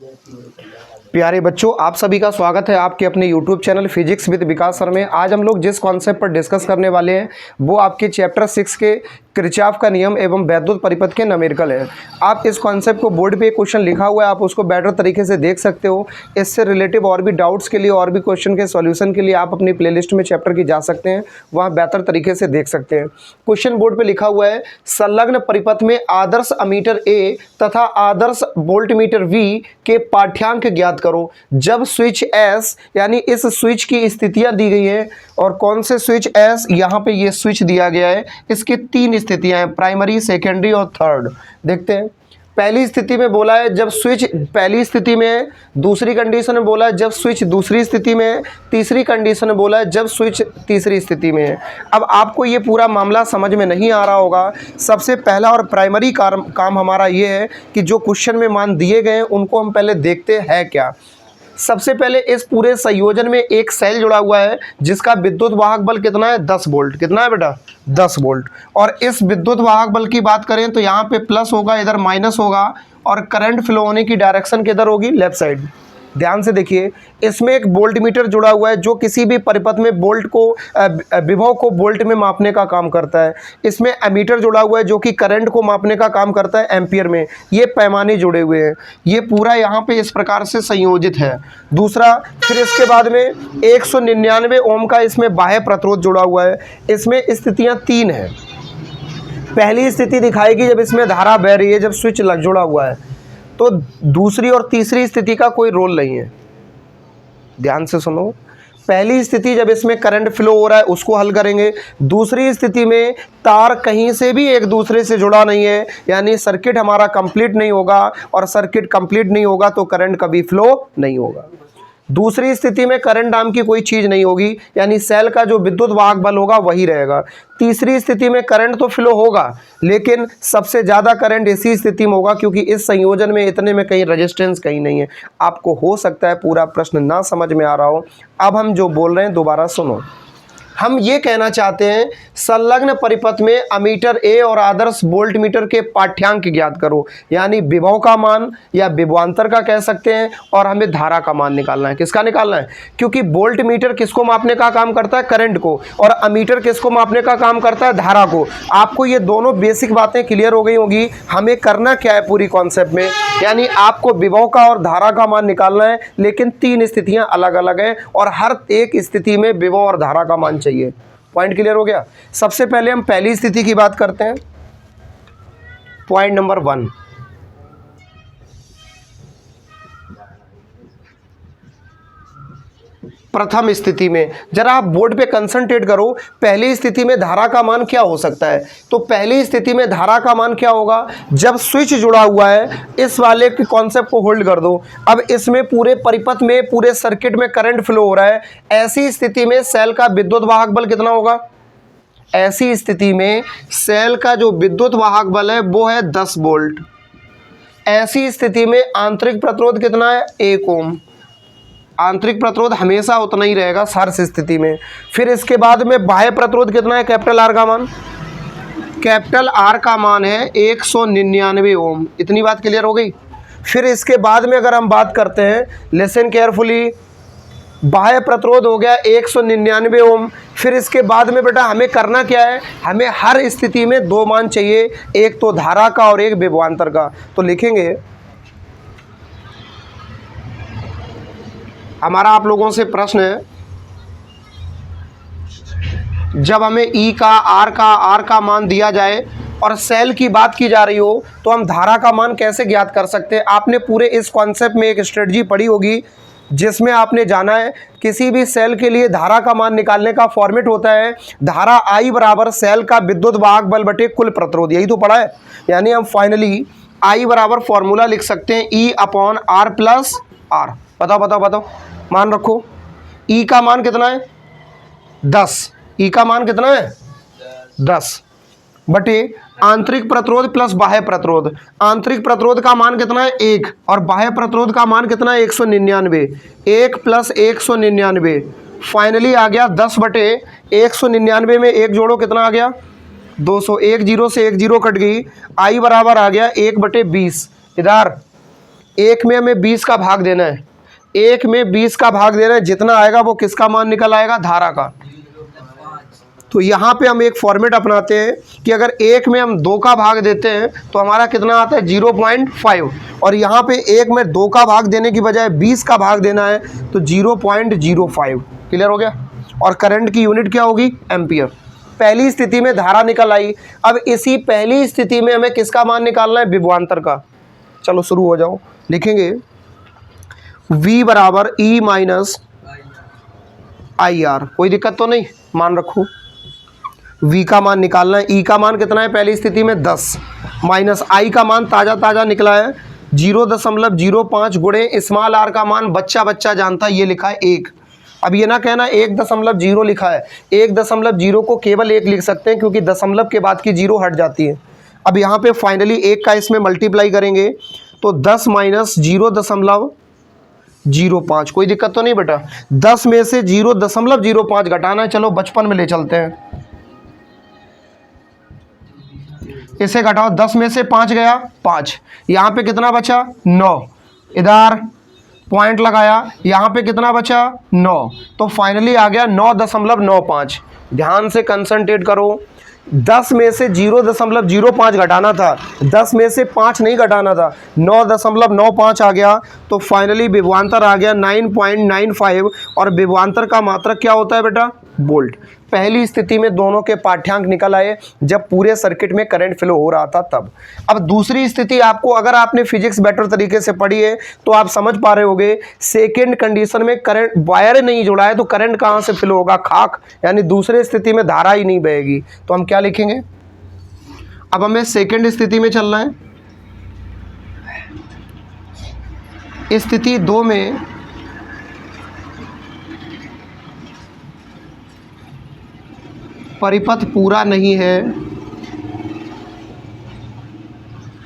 प्यारे बच्चों, आप सभी का स्वागत है आपके अपने YouTube channel physics with Vikas sir में। आज हम लोग जिस कॉन्सेप्ट पर डिस्कस करने वाले हैं वो आपके चैप्टर 6 के किरचॉफ का नियम एवं वैद्युत परिपथ के न्यूमेरिकल है। आप इस कॉन्सेप्ट को बोर्ड पे क्वेश्चन लिखा हुआ है, आप उसको बेटर तरीके से देख सकते हो। इससे रिलेटिव और भी डाउट्स के लिए और भी क्वेश्चन के सॉल्यूशन के लिए आप अपनी प्लेलिस्ट में चैप्टर की जा सकते हैं, वहाँ बेहतर तरीके से देख सकते हैं। क्वेश्चन बोर्ड पर लिखा हुआ है, संलग्न परिपथ में आदर्श अमीटर ए तथा आदर्श वोल्टमीटर वी के पाठ्यांक ज्ञात करो जब स्विच एस, यानी इस स्विच की स्थितियां दी गई हैं। और कौन से स्विच एस, यहाँ पे ये स्विच दिया गया है, इसकी तीन स्थितियां हैं, प्राइमरी, सेकेंडरी और थर्ड। देखते हैं। पहली स्थिति में बोला है जब स्विच पहली स्थिति में है, दूसरी कंडीशन में बोला है जब स्विच दूसरी स्थिति में है, तीसरी कंडीशन में बोला है जब स्विच तीसरी स्थिति में है। अब आपको ये पूरा मामला समझ में नहीं आ रहा होगा। सबसे पहला और प्राइमरी काम हमारा ये है कि जो क्वेश्चन में मान दिए गए हैं उनको हम पहले देखते हैं क्या। सबसे पहले इस पूरे संयोजन में एक सेल जुड़ा हुआ है जिसका विद्युत वाहक बल कितना है, 10 वोल्ट। कितना है बेटा, 10 वोल्ट। और इस विद्युत वाहक बल की बात करें तो यहाँ पे प्लस होगा, इधर माइनस होगा, और करंट फ्लो होने की डायरेक्शन किधर होगी, लेफ्ट साइड। ध्यान से देखिए, इसमें एक वोल्ट मीटर जुड़ा हुआ है जो किसी भी परिपथ में वोल्ट को विभव को वोल्ट में मापने का काम करता है। इसमें एमीटर जुड़ा हुआ है जो कि करंट को मापने का काम करता है एम्पियर में। ये पैमाने जुड़े हुए हैं। ये पूरा यहाँ पे इस प्रकार से संयोजित है। दूसरा, फिर इसके बाद में 199 ओम का इसमें बाह्य प्रतिरोध जुड़ा हुआ है। इसमें स्थितियाँ 3 हैं। पहली स्थिति दिखाएगी जब इसमें धारा बह रही है, जब स्विच लग जुड़ा हुआ है। तो दूसरी और तीसरी स्थिति का कोई रोल नहीं है। ध्यान से सुनो। पहली स्थिति जब इसमें करंट फ्लो हो रहा है उसको हल करेंगे। दूसरी स्थिति में तार कहीं से भी एक दूसरे से जुड़ा नहीं है, यानी सर्किट हमारा कंप्लीट नहीं होगा, और सर्किट कंप्लीट नहीं होगा तो करंट कभी फ्लो नहीं होगा। दूसरी स्थिति में करंट नाम की कोई चीज़ नहीं होगी, यानी सेल का जो विद्युत वाहक बल होगा वही रहेगा। तीसरी स्थिति में करंट तो फ्लो होगा, लेकिन सबसे ज़्यादा करंट इसी स्थिति में होगा क्योंकि इस संयोजन में इतने में कहीं रेजिस्टेंस कहीं नहीं है। आपको हो सकता है पूरा प्रश्न ना समझ में आ रहा हो। अब हम जो बोल रहे हैं दोबारा सुनो। हम ये कहना चाहते हैं संलग्न परिपथ में अमीटर ए और आदर्श वोल्ट मीटर के पाठ्यांक ज्ञात करो, यानी विभव का मान या विभवांतर का कह सकते हैं, और हमें धारा का मान निकालना है। किसका निकालना है? क्योंकि वोल्ट मीटर किसको मापने का काम करता है, करंट को, और अमीटर किसको मापने का काम करता है, धारा को। आपको ये दोनों बेसिक बातें क्लियर हो गई होंगी। हमें करना क्या है पूरी कॉन्सेप्ट में, यानी आपको विभव का और धारा का मान निकालना है, लेकिन 3 स्थितियां अलग अलग हैं और हर एक स्थिति में विभव और धारा का मान चाहिए। पॉइंट क्लियर हो गया। सबसे पहले हम पहली स्थिति की बात करते हैं। पॉइंट नंबर 1, प्रथम स्थिति में जरा आप बोर्ड पे कंसंट्रेट करो। पहली स्थिति में धारा का मान क्या हो सकता है? तो पहली स्थिति में धारा का मान क्या होगा, जब स्विच जुड़ा हुआ है। इस वाले के कॉन्सेप्ट को होल्ड कर दो। अब इसमें पूरे परिपथ में, पूरे सर्किट में करंट फ्लो हो रहा है। ऐसी स्थिति में सेल का विद्युत वाहक बल कितना होगा? ऐसी स्थिति में सेल का जो विद्युत वाहक बल है वो है 10 वोल्ट। ऐसी स्थिति में आंतरिक प्रतिरोध कितना है? 1 ओम। आंतरिक प्रतिरोध हमेशा उतना ही रहेगा हर स्थिति में। फिर इसके बाद में बाह्य प्रतिरोध कितना है? कैपिटल आर का मान, कैपिटल आर का मान है 199 ओम। इतनी बात क्लियर हो गई। फिर इसके बाद में अगर हम बात करते हैं, लिसन केयरफुली, बाह्य प्रतिरोध हो गया 199 ओम। फिर इसके बाद में बेटा हमें करना क्या है, हमें हर स्थिति में 2 मान चाहिए, एक तो धारा का और एक विभवांतर का। तो लिखेंगे, हमारा आप लोगों से प्रश्न है, जब हमें ई का, आर का मान दिया जाए और सेल की बात की जा रही हो तो हम धारा का मान कैसे ज्ञात कर सकते हैं? आपने पूरे इस कॉन्सेप्ट में एक स्ट्रेटजी पढ़ी होगी जिसमें आपने जाना है किसी भी सेल के लिए धारा का मान निकालने का फॉर्मेट होता है, धारा आई बराबर सेल का विद्युत वाहक बल बटे कुल प्रतिरोध। यही तो पढ़ा है। यानी हम फाइनली आई बराबर फॉर्मूला लिख सकते हैं E upon R plus R. बताओ मान रखो। ई का मान कितना है? 10। ई का मान कितना है? 10 बटे आंतरिक प्रतिरोध प्लस बाह्य प्रतिरोध। आंतरिक प्रतिरोध का मान कितना है? 1, और बाह्य प्रतिरोध का मान कितना है? 199। 1 प्लस 199 फाइनली आ गया 10 बटे 199 में 1 जोड़ो, कितना आ गया? 200। 1 0 से 1 0 कट गई। आई बराबर आ गया 1 बटे 20। इधर 1 में हमें 20 का भाग देना है, 1 में 20 का भाग देना है, जितना आएगा वो किसका मान निकल आएगा, धारा का। तो यहाँ पे हम एक फॉर्मेट अपनाते हैं कि अगर 1 में हम 2 का भाग देते हैं तो हमारा कितना आता है 0.5, और यहाँ पे 1 में 2 का भाग देने की बजाय 20 का भाग देना है तो 0.05। क्लियर हो गया। और करंट की यूनिट क्या होगी, एम्पियर। पहली स्थिति में धारा निकल आई। अब इसी पहली स्थिति में हमें किसका मान निकालना है, विभवांतर का। चलो शुरू हो जाओ। लिखेंगे V बराबर E माइनस IR। कोई दिक्कत तो नहीं, मान रखो। V का मान निकालना है, E का मान कितना है पहली स्थिति में 10, माइनस I का मान ताज़ा निकला है 0.05 गुणे स्मॉल r का मान बच्चा जानता है, ये लिखा है 1। अब ये ना कहना 1.0 लिखा है, 1.0 को केवल 1 लिख सकते हैं क्योंकि दशमलव के बाद की 0 हट जाती है। अब यहाँ पे फाइनली 1 का इसमें मल्टीप्लाई करेंगे तो 10 माइनस 0.05। कोई दिक्कत तो नहीं बेटा। 10 में से 0.05 घटाना है, चलो बचपन में ले चलते हैं। इसे घटाओ, 10 में से 5 गया 5, यहाँ पे कितना बचा 9, इधर पॉइंट लगाया, यहाँ पे कितना बचा 9, तो फाइनली आ गया 9.95। ध्यान से कंसंट्रेट करो। 10 में से 0.05 घटाना था, 10 में से 5 नहीं घटाना था, 9.95 आ गया, तो फाइनली विभवांतर आ गया 9.95। और विभवांतर का मात्रक क्या होता है बेटा, वोल्ट। पहली स्थिति में दोनों के पाठ्यांक निकल आए जब पूरे सर्किट में करंट फ्लो हो रहा था तब। अब दूसरी स्थिति आपको, अगर आपने फिजिक्स बेटर तरीके से पढ़ी है तो आप समझ पा रहे होगे। सेकेंड कंडीशन में करंट, वायर नहीं जुड़ा है तो करंट कहाँ से फ्लो होगा, खाक, यानी दूसरी स्थिति में धारा ही नहीं बहेगी। तो हम क्या लिखेंगे, अब हमें सेकेंड स्थिति में चलना है। स्थिति 2 में परिपथ पूरा नहीं है,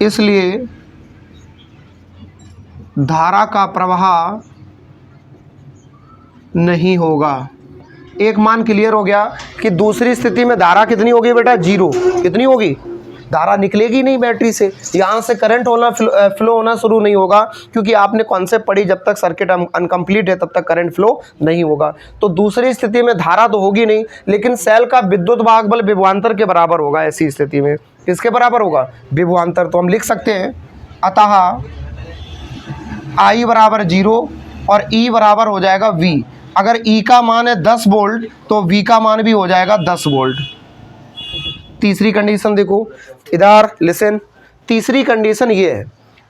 इसलिए धारा का प्रवाह नहीं होगा। एक मान क्लियर हो गया कि दूसरी स्थिति में धारा कितनी होगी बेटा, 0। कितनी होगी, धारा निकलेगी नहीं बैटरी से, यहाँ से करंट होना फ्लो होना शुरू नहीं होगा, क्योंकि आपने कॉन्सेप्ट पढ़ी जब तक सर्किट अनकम्प्लीट है तब तक करंट फ्लो नहीं होगा। तो दूसरी स्थिति में धारा तो होगी नहीं, लेकिन सेल का विद्युत वाहक बल विभवांतर के बराबर होगा। ऐसी स्थिति में किसके बराबर होगा, विभवांतर। तो हम लिख सकते हैं अतः I बराबर 0 और E बराबर हो जाएगा V। अगर E का मान है 10 वोल्ट तो V का मान भी हो जाएगा 10 वोल्ट। तीसरी कंडीशन देखो, इधर लिसन। तीसरी कंडीशन ये है,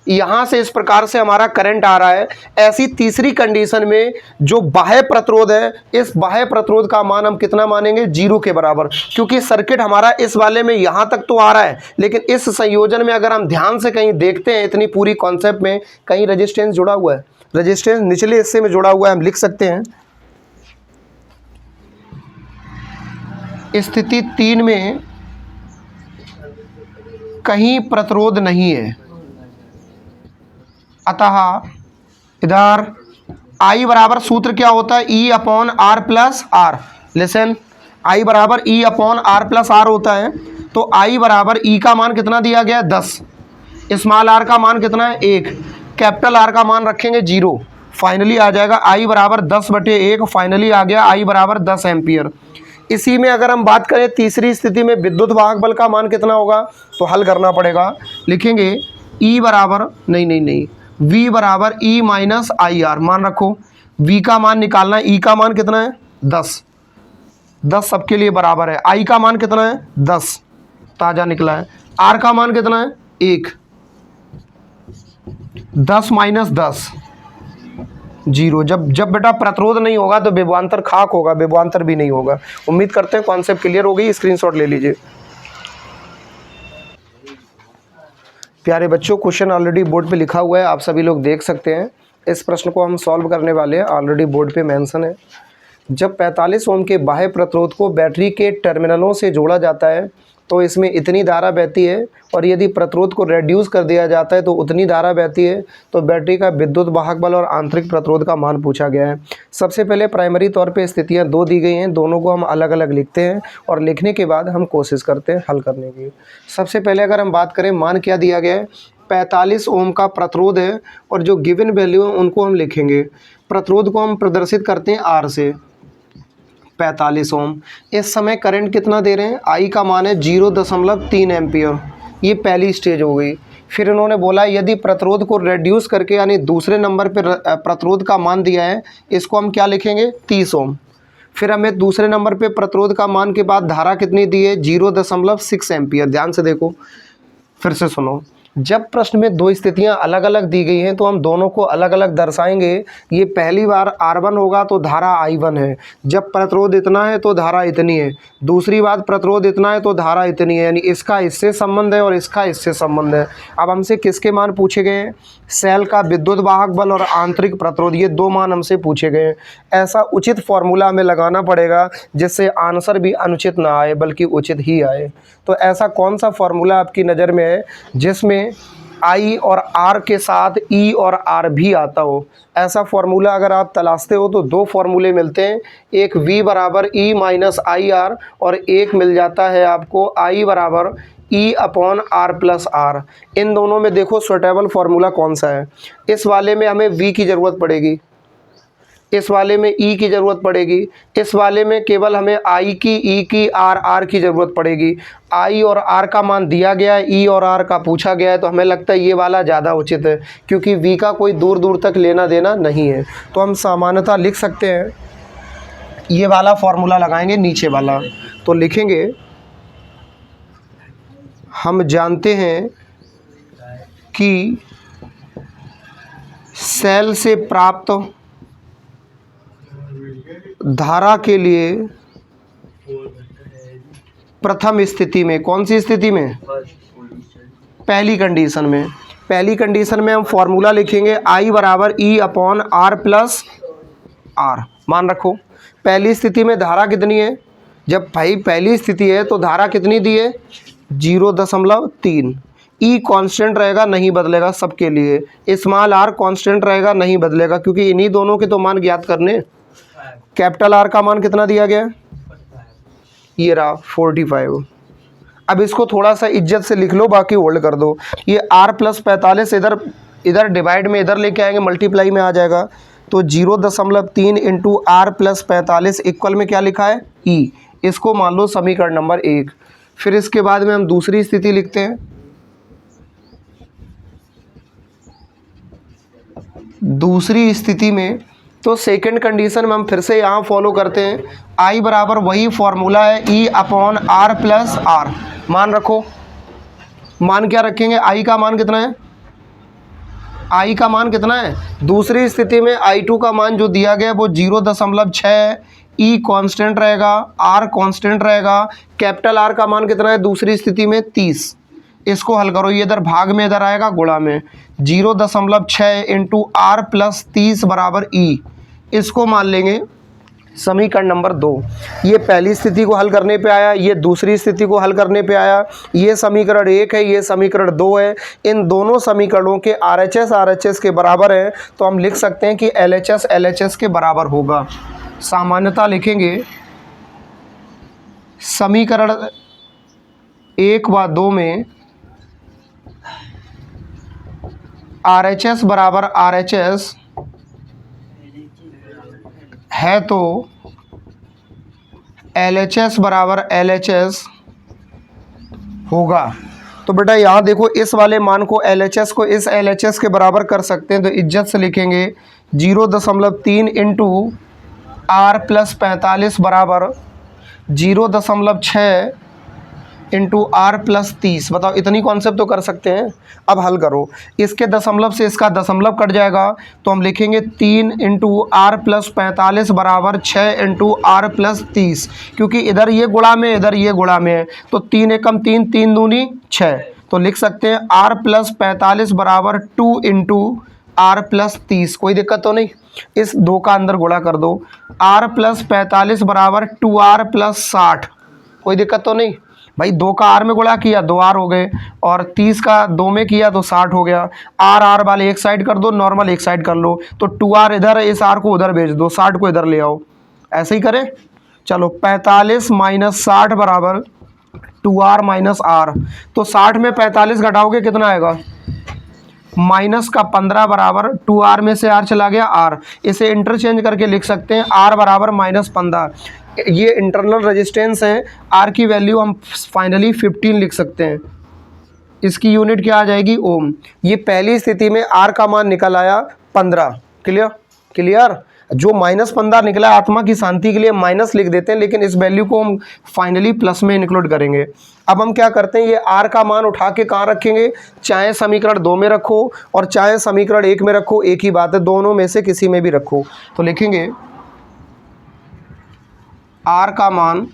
यहाँ से इस प्रकार से हमारा करंट आ रहा है। ऐसी तीसरी कंडीशन में जो बाह्य प्रतिरोध है, इस बाह्य प्रतिरोध का मान हम कितना मानेंगे, 0 के बराबर। क्योंकि सर्किट हमारा इस वाले में यहाँ तक तो आ रहा है, लेकिन इस संयोजन में अगर हम ध्यान से कहीं देखते हैं, इतनी पूरी कॉन्सेप्ट में कहीं रेजिस्टेंस जुड़ा हुआ है, रेजिस्टेंस निचले हिस्से में जुड़ा हुआ है। हम लिख सकते हैं स्थिति 3 में कहीं प्रतिरोध नहीं है, अतः इधर I बराबर सूत्र क्या होता है, E/R plus are. Listen, I बराबर E/R प्लस आर होता है। तो I बराबर E का मान कितना दिया गया है 10, स्मॉल r का मान कितना है 1, कैपिटल R का मान रखेंगे 0। फाइनली आ जाएगा I बराबर 10/1। फाइनली आ गया I बराबर 10 एम्पियर। इसी में अगर हम बात करें तीसरी स्थिति में विद्युत वाहक बल का मान कितना होगा, तो हल करना पड़ेगा। लिखेंगे E बराबर नहीं, V बराबर E माइनस IR। मान रखो V का मान निकालना है, E का मान कितना है 10 सबके लिए बराबर है। I का मान कितना है 10, ताज़ा निकला है। R का मान कितना है 1, 10 माइनस 10 0। जब बेटा प्रतिरोध नहीं होगा तो विभवांतर खाक होगा, विभवांतर भी नहीं होगा। उम्मीद करते हैं कॉन्सेप्ट क्लियर हो गई। स्क्रीनशॉट ले लीजिए। प्यारे बच्चों, क्वेश्चन ऑलरेडी बोर्ड पे लिखा हुआ है, आप सभी लोग देख सकते हैं। इस प्रश्न को हम सॉल्व करने वाले हैं, ऑलरेडी बोर्ड पे मेंशन है। जब 45 ओम के बाह्य प्रतिरोध को बैटरी के टर्मिनलों से जोड़ा जाता है तो इसमें इतनी धारा बहती है, और यदि प्रतिरोध को रेड्यूस कर दिया जाता है तो उतनी धारा बहती है। तो बैटरी का विद्युत वाहक बल और आंतरिक प्रतिरोध का मान पूछा गया है। सबसे पहले प्राइमरी तौर पे स्थितियां 2 दी गई हैं, दोनों को हम अलग अलग लिखते हैं और लिखने के बाद हम कोशिश करते हैं हल करने की। सबसे पहले अगर हम बात करें, मान क्या दिया गया है, 45 ओम का प्रतिरोध है और जो गिवन वैल्यू है उनको हम लिखेंगे। प्रतिरोध को हम प्रदर्शित करते हैं आर से। 45 ओम। इस समय करंट कितना दे रहे हैं, आई का मान है 0.3 एम्पियर। ये पहली स्टेज हो गई। फिर इन्होंने बोला यदि प्रतिरोध को रेड्यूस करके यानी दूसरे नंबर पर प्रतिरोध का मान दिया है, इसको हम क्या लिखेंगे, 30 ओम। फिर हमें दूसरे नंबर पे प्रतिरोध का मान के बाद धारा कितनी दी है, 0.6 एम्पियर। ध्यान से देखो, फिर से सुनो। जब प्रश्न में दो स्थितियां अलग अलग दी गई हैं तो हम दोनों को अलग अलग दर्शाएंगे। ये पहली बार R1 होगा तो धारा I1 है। जब प्रतिरोध इतना है तो धारा इतनी है। दूसरी बात प्रतिरोध इतना है तो धारा इतनी है, यानी इसका इससे संबंध है और इसका इससे संबंध है। अब हमसे किसके मान पूछे गए हैं, सेल का विद्युत वाहक बल और आंतरिक प्रतिरोध, ये दो मान हमसे पूछे गए हैं। ऐसा उचित फॉर्मूला हमें लगाना पड़ेगा जिससे आंसर भी अनुचित ना आए बल्कि उचित ही आए। तो ऐसा कौन सा फॉर्मूला आपकी नज़र में है जिसमें I और R के साथ E और R भी आता हो? ऐसा फॉर्मूला अगर आप तलाशते हो तो दो फॉर्मूले मिलते हैं, एक V बराबर E माइनस आई आर और एक मिल जाता है आपको I बराबर E upon R plus R। इन दोनों में देखो सुटेबल फार्मूला कौन सा है। इस वाले में हमें V की ज़रूरत पड़ेगी, इस वाले में E की ज़रूरत पड़ेगी, इस वाले में केवल हमें I की, E की, R की ज़रूरत पड़ेगी। I और R का मान दिया गया है, E और R का पूछा गया है, तो हमें लगता है ये वाला ज़्यादा उचित है क्योंकि V का कोई दूर दूर तक लेना देना नहीं है। तो हम सामान्यतः लिख सकते हैं, ये वाला फॉर्मूला लगाएंगे नीचे वाला, तो लिखेंगे हम जानते हैं कि सेल से प्राप्त धारा के लिए प्रथम स्थिति में, कौन सी स्थिति में, पहली कंडीशन में हम फॉर्मूला लिखेंगे I बराबर E upon R plus R। मान रखो पहली स्थिति में धारा कितनी है, जब भाई पहली स्थिति है तो धारा कितनी दी है, 0.3। E कांस्टेंट रहेगा, नहीं बदलेगा सबके लिए। स्मॉल r कांस्टेंट रहेगा, नहीं बदलेगा क्योंकि इन्हीं दोनों के तो मान ज्ञात करने। कैपिटल R का मान कितना दिया गया है, ये रहा 45। अब इसको थोड़ा सा इज्जत से लिख लो, बाकी होल्ड कर दो। ये R प्लस 45 इधर डिवाइड में इधर लेके आएंगे, मल्टीप्लाई में आ जाएगा। तो 0.3 इंटू R प्लस 45 इक्वल में क्या लिखा है, E। इसको मान लो समीकरण नंबर 1। फिर इसके बाद में हम दूसरी स्थिति लिखते हैं। दूसरी स्थिति में तो सेकंड कंडीशन में हम फिर से यहाँ फॉलो करते हैं। I बराबर वही फॉर्मूला है E upon R plus R। मान रखो, मान क्या रखेंगे, I का मान कितना है, I का मान कितना है। दूसरी स्थिति में I2 का मान जो दिया गया है वो 0.6 है। E कांस्टेंट रहेगा, R कांस्टेंट रहेगा। कैपिटल R का मान कितना है दूसरी स्थिति में, 30। इसको हल करो, ये इधर भाग में इधर आएगा गुणा में। 0.6 इंटू R प्लस 30 बराबर E। इसको मान लेंगे समीकरण नंबर 2। ये पहली स्थिति को हल करने पे आया, ये दूसरी स्थिति को हल करने पे आया। ये समीकरण 1 है, ये समीकरण 2 है। इन दोनों समीकरणों के RHS के बराबर है, तो हम लिख सकते हैं कि LHS के बराबर होगा। सामान्यता लिखेंगे समीकरण 1 व 2 में RHS बराबर RHS है तो LHS बराबर LHS होगा। तो बेटा यहाँ देखो, इस वाले मान को LHS को इस LHS के बराबर कर सकते हैं, तो इज्जत से लिखेंगे 0.3 इंटू R प्लस 45 बराबर 0.6 इंटू R प्लस 30। बताओ, इतनी कॉन्सेप्ट तो कर सकते हैं। अब हल करो, इसके दशमलव से इसका दशमलव कट जाएगा, तो हम लिखेंगे 3 इंटू R प्लस 45 बराबर 6 इंटू R प्लस 30। क्योंकि इधर ये गुणा में, इधर ये गुणा में है, तो 3 एकम 3, 3 दूनी 6। तो लिख सकते हैं R प्लस 45 बराबर 2 इंटू R प्लस 30। कोई दिक्कत तो नहीं, इस 2 का अंदर गुणा कर दो। R प्लस 45 बराबर 2R प्लस 60। कोई दिक्कत तो नहीं भाई, 2 का R में गुणा किया 2R हो गए, और 30 का 2 में किया तो 60 हो गया। R वाले एक साइड कर दो, नॉर्मल एक साइड कर लो, तो 2R इधर है, इस R को उधर भेज दो, 60 को इधर ले आओ। ऐसे ही करें, चलो 45 माइनस 60 बराबर 2R माइनस R। तो 60 में 45 घटाओगे कितना आएगा, माइनस का 15 बराबर 2R में से R चला गया R, इसे इंटरचेंज करके लिख सकते हैं R बराबर -15। ये इंटरनल रेजिस्टेंस है, R की वैल्यू हम फाइनली 15 लिख सकते हैं। इसकी यूनिट क्या आ जाएगी? ओम। ये पहली स्थिति में R का मान निकल आया 15। क्लियर। जो -15 निकला आत्मा की शांति के लिए माइनस लिख देते हैं, लेकिन इस वैल्यू को हम फाइनली प्लस में इंक्लूड करेंगे। अब हम क्या करते हैं, ये R का मान उठा के कहाँ रखेंगे? चाहे समीकरण 2 में रखो और चाहे समीकरण 1 में रखो, एक ही बात है, दोनों में से किसी में भी रखो। तो लिखेंगे R का मान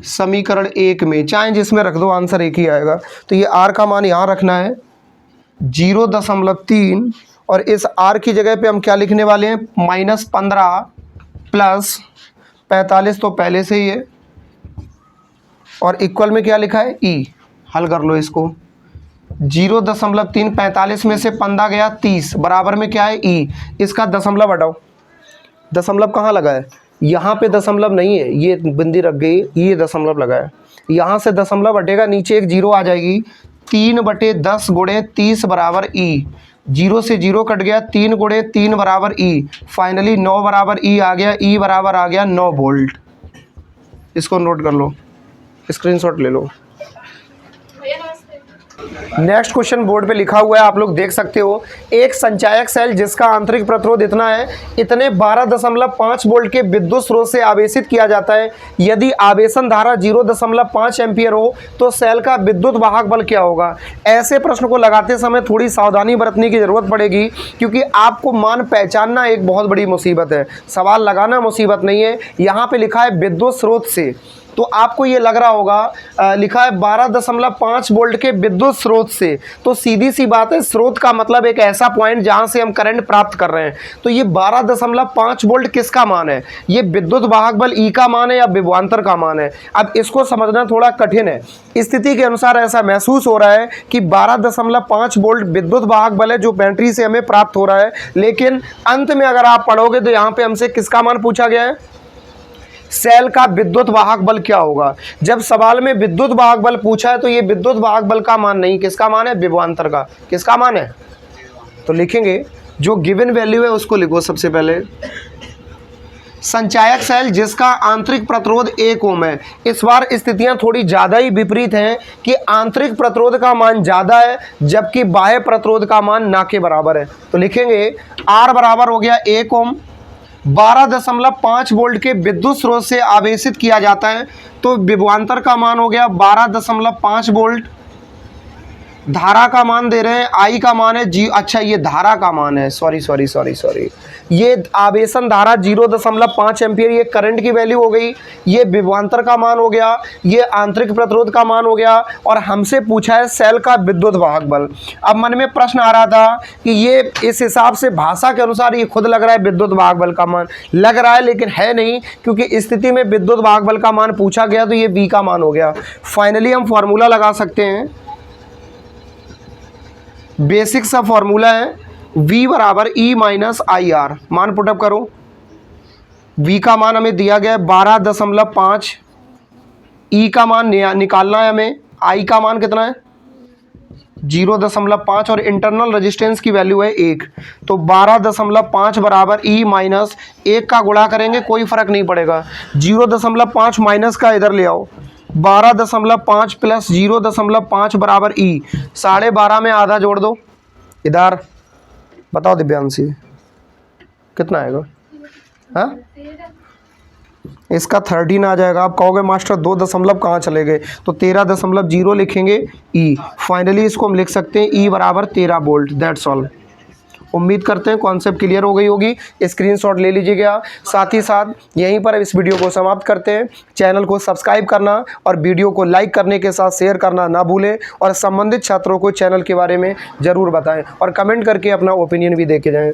समीकरण 1 में, चाहे जिसमें रख दो, आंसर एक ही आएगा। तो ये R का मान यहाँ रखना है 0.3, और इस R की जगह पे हम क्या लिखने वाले हैं? -15 प्लस 45 तो पहले से ही है, और इक्वल में क्या लिखा है? E। हल कर लो इसको। 0.3, 45 में से 15 गया 30, बराबर में क्या है? E। इसका दशमलव हटाओ। दशमलव कहाँ लगा है? यहाँ पे दशमलव नहीं है, ये बिंदी रख गई, ये दशमलव लगा है। यहाँ से दशमलव हटेगा, नीचे एक जीरो आ जाएगी। 3/10 गुणे 30 बराबर E। 0 से 0 कट गया, 3 गुणे 3 बराबर E। फाइनली 9 बराबर E आ गया। E बराबर आ गया 9 वोल्ट। इसको नोट कर लो, स्क्रीनशॉट ले लो। नेक्स्ट क्वेश्चन बोर्ड पे लिखा हुआ है, आप लोग देख सकते हो। एक संचायक सेल जिसका आंतरिक प्रतिरोध इतना है, इतने 12.5 वोल्ट के विद्युत स्रोत से आवेशित किया जाता है। यदि आवेशन धारा 0.5 एम्पियर हो तो सेल का विद्युत वाहक बल क्या होगा? ऐसे प्रश्न को लगाते समय थोड़ी सावधानी बरतने की जरूरत पड़ेगी, क्योंकि आपको मान पहचानना एक बहुत बड़ी मुसीबत है, सवाल लगाना मुसीबत नहीं है। यहाँ पे लिखा है विद्युत स्रोत से, तो आपको ये लग रहा होगा लिखा है 12.5 वोल्ट के विद्युत स्रोत से, तो सीधी सी बात है, स्रोत का मतलब एक ऐसा पॉइंट जहां से हम करंट प्राप्त कर रहे हैं। तो ये 12.5 वोल्ट किसका मान है? ये विद्युत वाहक बल E का मान है या विभवांतर का मान है? अब इसको समझना थोड़ा कठिन है। स्थिति के अनुसार ऐसा महसूस हो रहा है कि 12.5 वोल्ट विद्युत वाहक बल है जो बैटरी से हमें प्राप्त हो रहा है, लेकिन अंत में अगर आप पढ़ोगे तो यहाँ पे हमसे किसका मान पूछा गया है? सेल का विद्युत वाहक बल क्या होगा। जब सवाल में विद्युत वाहक बल पूछा है तो ये विद्युत वाहक बल का मान नहीं, किसका मान है? विभवांतर का। किसका मान है? तो लिखेंगे जो गिवन वैल्यू है उसको लिखो सबसे पहले। संचायक सेल जिसका आंतरिक प्रतिरोध 1 ओम है। इस बार स्थितियां थोड़ी ज़्यादा ही विपरीत हैं कि आंतरिक प्रतिरोध का मान ज़्यादा है जबकि बाह्य प्रतिरोध का मान ना के बराबर है। तो लिखेंगे R बराबर हो गया 1 ओम, 12.5 वोल्ट के विद्युत स्रोत से आवेशित किया जाता है, तो विभवांतर का मान हो गया 12.5 वोल्ट। धारा का मान दे रहे हैं, I का मान है अच्छा ये धारा का मान है, सॉरी, ये आवेशन धारा 0.5 एम्पियर, ये करंट की वैल्यू हो गई। ये विभवांतर का मान हो गया, ये आंतरिक प्रतिरोध का मान हो गया, और हमसे पूछा है सेल का विद्युत वाहक बल। अब मन में प्रश्न आ रहा था कि ये इस हिसाब से भाषा के अनुसार ये खुद लग रहा है विद्युत वाहक बल का मान लग रहा है, लेकिन है नहीं, क्योंकि स्थिति में विद्युत वाहक बल का मान पूछा गया तो ये V का मान हो गया। फाइनली हम फॉर्मूला लगा सकते हैं, बेसिक सा फॉर्मूला है V बराबर E माइनस IR। मान पुटअप करो, V का मान हमें दिया गया है 12.5, E का मान निकालना है हमें, I का मान कितना है? 0.5, और इंटरनल रेजिस्टेंस की वैल्यू है 1। तो 12.5 बराबर E माइनस 1 का गुणा करेंगे, कोई फर्क नहीं पड़ेगा। 0.5 माइनस का इधर ले आओ, 12.5 प्लस 0.5 बराबर E। 12.5 में आधा जोड़ दो इधर, बताओ दिव्यांशी कितना आएगा? हाँ, इसका 13 आ जाएगा। आप कहोगे मास्टर 2 दशमलव कहाँ चले गए, तो 13.0 लिखेंगे E। फाइनली इसको हम लिख सकते हैं E बराबर 13 वोल्ट। That's all. उम्मीद करते हैं कॉन्सेप्ट क्लियर हो गई होगी, स्क्रीनशॉट ले लीजिएगा। साथ ही साथ यहीं पर इस वीडियो को समाप्त करते हैं। चैनल को सब्सक्राइब करना और वीडियो को लाइक करने के साथ शेयर करना ना भूलें, और संबंधित छात्रों को चैनल के बारे में ज़रूर बताएं और कमेंट करके अपना ओपिनियन भी दे के जाएं।